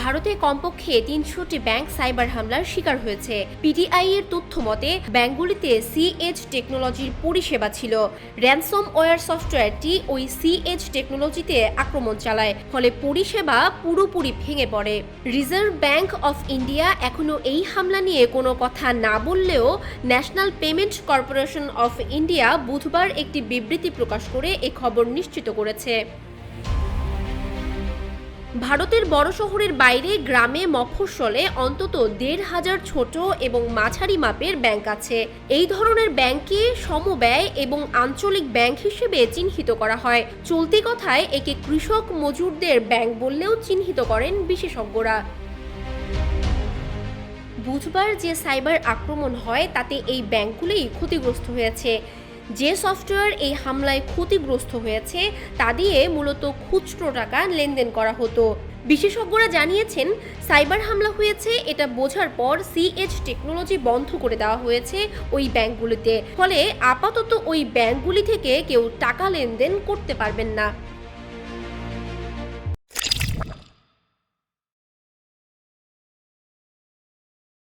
ভারতে কমপক্ষে ৩০০টি bank cyber হামলার শিকার হয়েছে। পিটিআই এর তথ্য মতে ব্যাংকগুলিতে সিএজ টেকনোলজির পরিষেবা ছিল। র্যানসমওয়্যার সফটওয়্যারটি ওই সিএজ টেকনোলজিতে আক্রমণ চালায়, ফলে পরিষেবা পুরোপুরি ভেঙে পড়ে। রিজার্ভ ব্যাংক অফ ইন্ডিয়া এখনও এই হামলা নিয়ে কোনো কথা না বললেও national payment corporation of India বুধবার একটি বিবৃতি প্রকাশ করে এ খবর নিশ্চিত করেছে। ভারতের বড় শহরের বাইরে গ্রামে মফস্বলে অন্তত ১৫০০ ছোট এবং মাঝারি মাপের ব্যাংক আছে। এই ধরনের ব্যাংককে সমব্যয় এবং আঞ্চলিক ব্যাংক হিসেবে চিহ্নিত করা হয়। চলতি কথায় একে কৃষক মজুরদের ব্যাংক বললেও চিহ্নিত করেন বিশেষজ্ঞরা। বুধবার যে সাইবার আক্রমণ হয় তাতে এই ব্যাংকগুলোই ক্ষতিগ্রস্ত হয়েছে। যে সফটওয়্যার এই হামলায় ক্ষতিগ্রস্ত হয়েছে তা দিয়ে মূলত খুচরো টাকা লেনদেন করা হতো। বিশেষজ্ঞরা জানিয়েছেন, সাইবার হামলা হয়েছে এটা বোঝার পর সিএজ টেকনোলজি বন্ধ করে দেওয়া হয়েছে ওই ব্যাংকগুলিতে। ফলে আপাতত ওই ব্যাংকগুলি থেকে কেউ টাকা লেনদেন করতে পারবেন না।